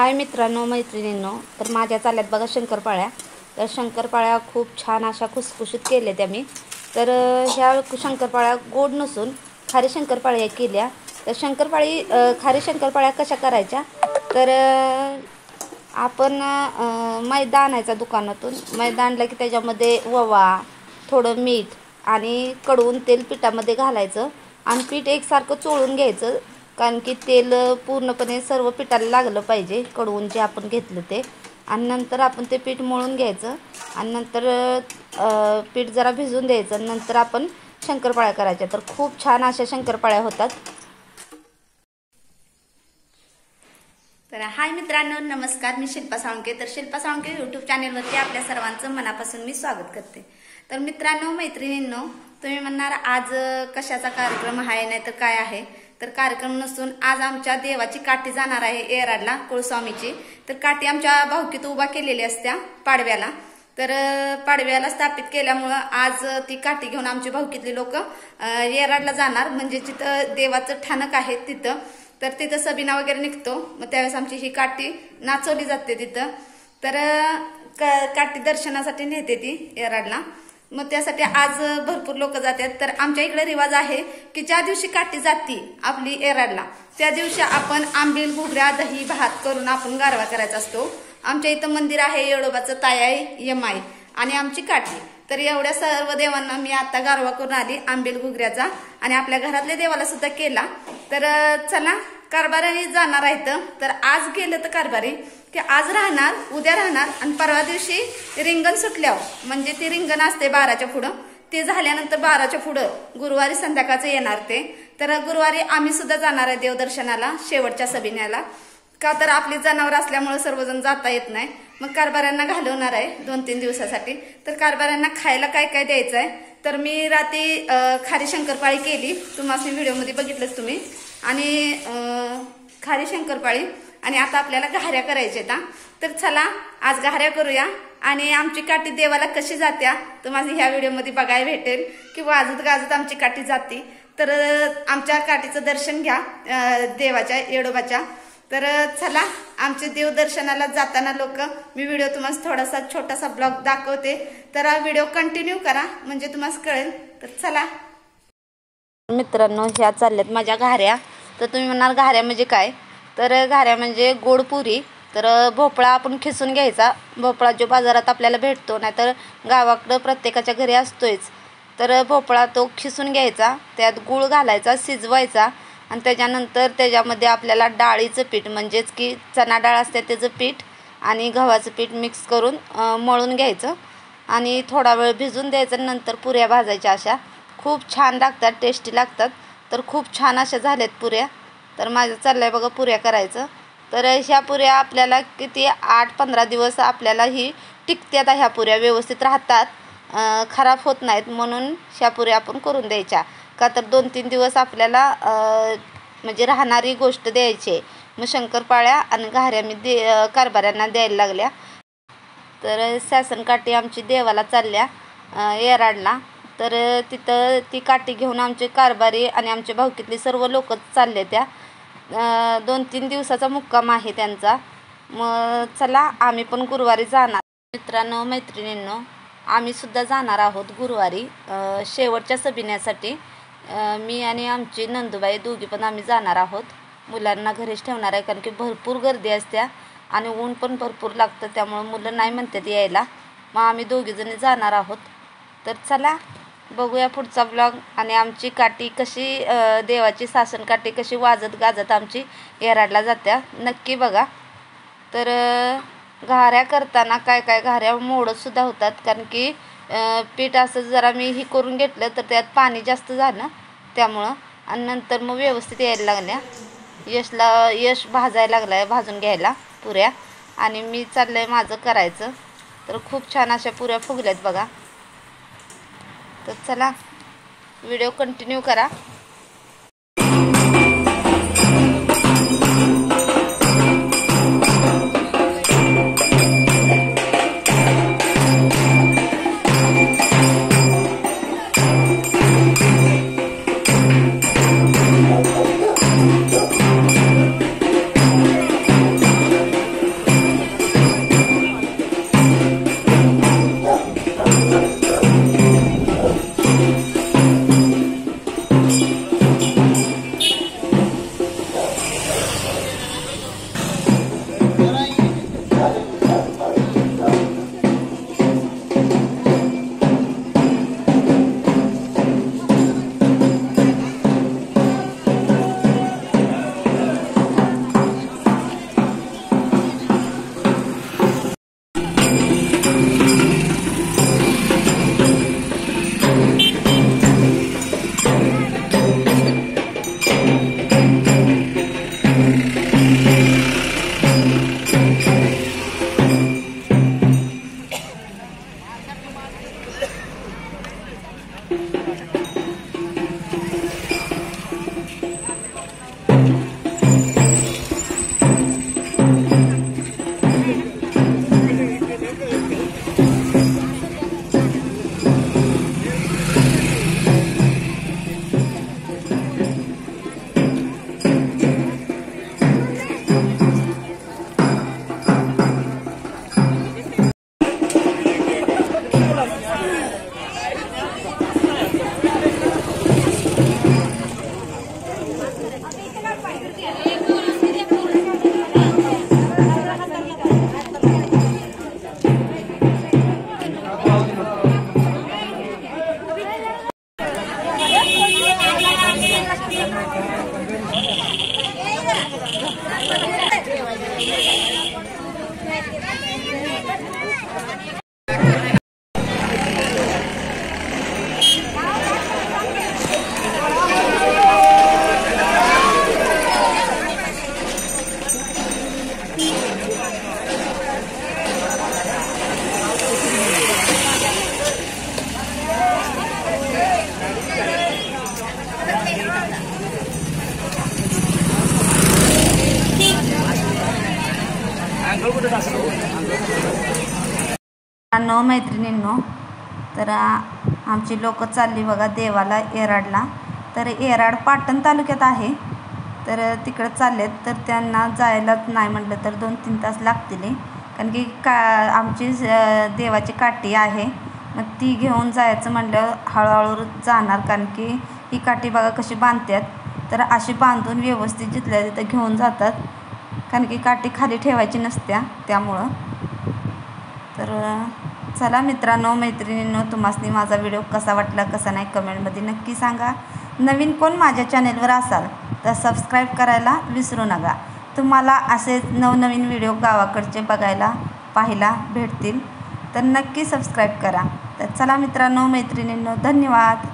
हाय मित्रांनो मैत्रिणींनो, तर माझ्या चालल्यात बघा शंकरपाळ्या। तर शंकरपाळ्या खूप छान अशा खुसखुशीत केल्या त्या मी। तर ह्या शंकरपाळ्या गोड नसून खारी शंकरपाळ्या केल्या। तर खारी शंकरपाळ्या कशा करायच्या, तर आपण मैदा आणायचा दुकानातून। मैदा आणला की त्याच्यामध्ये ओवा, थोडं मीठ आणि कडवून तेल पिठामध्ये घालायचं आणि पीठ एकसारखं चोळून घ्यायचं, कारण की तेल पूर्णपणे सर्व पिठाला लागलं पाहिजे कडवून जे आपण घेतलं ते। आणि नंतर आपण ते पीठ मळून घ्यायचं आणि नंतर पीठ जरा भिजून द्यायचं। नंतर आपण शंकरपाळ्या करायच्या। तर खूप छान अशा शंकरपाळ्या होतात। तर हाय मित्रांनो, नमस्कार। मी शिल्पा साळुंखे। तर शिल्पा साळुंखे यूट्यूब चॅनेलवरती आपल्या सर्वांचं मनापासून मी स्वागत करते। तर मित्रांनो मैत्रिणींनो, तुम्ही म्हणणार आज कशाचा कार्यक्रम आहे नाही तर काय आहे, तर कार्यक्रम नसून आज आमच्या देवाची काठी जाणार आहे येराडला कुळस्वामीची। तर काठी आमच्या भाऊकीत उभा केलेली असत्या पाडव्याला। तर पाडव्याला स्थापित केल्यामुळं आज ती काठी घेऊन आमची भाऊकीतली लोक येराडला जाणार, म्हणजे जिथं देवाचं ठाणक आहे तिथं। तर तिथं सबिना वगैरे निघतो, मग त्यावेळेस आमची ही काठी नाचवली जाते तिथं। तर काठी दर्शनासाठी नेते ती येराडला, मग त्यासाठी आज भरपूर लोक जातात। तर आमच्या इकडे रिवाज आहे की ज्या दिवशी काठी जाती आपली येराडला त्या दिवशी आपण आंबील, घुगऱ्या, दही, भात करून आपण गारवा करायचा असतो। आमच्या इथं मंदिर आहे येडोबाचं, तायाई, यमाई आणि आमची काठी। तर एवढ्या सर्व देवांना मी आता गारवा करून आली आंबील घुगऱ्याचा, आणि आपल्या घरातल्या देवाला सुद्धा केला। तर चला कारभारी जाणार आहेत। तर आज गेलं तर कारभारी की आज राहणार, उद्या राहणार आणि परवा दिवशी रिंगण सुटल्यावर, म्हणजे ती रिंगण असते 12च्या पुढं, ते झाल्यानंतर 12च्या पुढं गुरुवारी संध्याकाळचं येणार ते। तर गुरुवारी आम्ही सुद्धा जाणार आहे देवदर्शनाला शेवटच्या सबिन्याला, का तर आपली जनावर असल्यामुळे सर्वजण जाता येत नाही। मग कारभाऱ्यांना घालवणार आहे 2-3 दिवसासाठी। तर कारभाऱ्यांना खायला काय काय द्यायचं आहे, तर मी रात्री खारी शंकरपाळी केली, तुम्हाला व्हिडिओमध्ये बघितलंच तुम्ही, आणि खारी शंकरपाळी, आणि आता आपल्याला घाऱ्या करायच्या आहेत। तर चला आज घाऱ्या करूया, आणि आमची काठी देवाला कशी जात्या तुम्हाला ह्या व्हिडिओमध्ये बघायला भेटेल, की वाजत गाजत आमची काठी जाती। तर आमच्या काठीचं दर्शन घ्या देवाच्या, येडोबाच्या। तर चला आमचे देवदर्शनाला जाताना लोक, मी व्हिडिओ तुम्हाला थोडासा छोटासा ब्लॉग दाखवते, तर हा व्हिडिओ कंटिन्यू करा म्हणजे तुम्हाला कळेल। तर चला मित्रांनो, ह्या चालल्यात माझ्या घाऱ्या। तर तुम्ही म्हणाल घाऱ्या म्हणजे काय, तर घाऱ्या म्हणजे गोड पुरी। तर भोपळा आपण खिसून घ्यायचा, भोपळा जो बाजारात आपल्याला भेटतो, नाहीतर गावाकडं प्रत्येकाच्या घरी असतोच। तर भोपळा तो खिसून घ्यायचा, त्यात गूळ घालायचा, शिजवायचा, आणि त्याच्यानंतर त्याच्यामध्ये आपल्याला डाळीचं पीठ, म्हणजेच की चणा डाळ असते त्याचं पीठ आणि गव्हाचं पीठ मिक्स करून मळून घ्यायचं आणि थोडा वेळ भिजून द्यायचं। नंतर पुऱ्या भाजायच्या, अशा खूप छान लागतात, टेस्टी लागतात। तर खूप छान अशा झाल्यात पुऱ्या। तर माझं चाललंय बघा पुऱ्या करायचं। तर ह्या पुऱ्या आपल्याला किती 8-15 दिवस आपल्याला ही टिकत्यात, ह्या पुऱ्या व्यवस्थित राहतात, खराब होत नाहीत, म्हणून ह्या पुऱ्या आपण करून द्यायच्या। का तर 2-3 दिवस आपल्याला म्हणजे राहणारी गोष्ट द्यायची। मग शंकरपाळ्या आणि घाऱ्या मी कारभाऱ्यांना द्यायला लागल्या। तर शासनकाठी आमची देवाला चालल्या येराडला। तर तिथं ती काठी घेऊन आमचे कारभारी आणि आमच्या भाऊकीतली सर्व लोक चालले त्या। 2-3 दिवसाचा मुक्काम आहे त्यांचा। मग चला आम्ही पण गुरुवारी जाणार। मित्रांनो मैत्रिणींनो, आम्ही सुद्धा जाणार आहोत गुरुवारी शेवटच्या सबिन्यासाठी। मी आणि आमची नंदूबाई दोघी पण आम्ही जाणार आहोत। मुलांना घरीच ठेवणार आहे, कारण की भरपूर गर्दी असते आणि ऊन पण भरपूर लागतं, त्यामुळे मुलं नाही म्हणतात यायला। मग आम्ही दोघीजणी जाणार आहोत। तर चला बघूया पुढचा ब्लॉग, आणि आमची काठी कशी, देवाची शासन काठी कशी वाजत गाजत आमची येराडला जात्या, नक्की बघा। तर घाऱ्या करताना काय काय घाऱ्या मोडतसुद्धा होतात, कारण की पीठ असं जरा मी ही करून घेतलं तर त्यात पाणी जास्त झालं त्यामुळं, आणि नंतर मग व्यवस्थित यायला लागल्या। यश भाजायला लागलाय, भाजून घ्यायला पुऱ्या, आणि मी चाललंय माझं करायचं। तर खूप छान अशा पुऱ्या फुगल्यात बघा। तर चला व्हिडिओ कंटिन्यू करा। मैत्रिणींनो, तर आमची लोक चालली बघा देवाला येराडला. तर येराड पाटण तालुक्यात आहे, तर तिकडं चाललेत. तर त्यांना जायलाच नाही म्हटलं तर 2-3 तास लागतील, कारण की आमची देवाची काठी आहे. मग ती घेऊन जायचं म्हटलं हळूहळू जाणार, कारण की ही काठी बघा कशी बांधतात. तर अशी बांधून व्यवस्थित जिथल्या तिथं घेऊन जातात, कारण की काठी खाली ठेवायची नसत्या त्यामुळं. तर चला मित्रांनो मैत्रिणींनो, तुम्हाला माझा व्हिडिओ कसा वाटला कसा नाही कमेंटमध्ये नक्की सांगा. नवीन कोण माझ्या चॅनेलवर असाल तर सबस्क्राईब करायला विसरू नका. तुम्हाला असे नवनवीन व्हिडिओ गावाकडचे बघायला पाहायला भेटतील, तर नक्की सबस्क्राईब करा. तर चला मित्रांनो मैत्रिणींनो, धन्यवाद.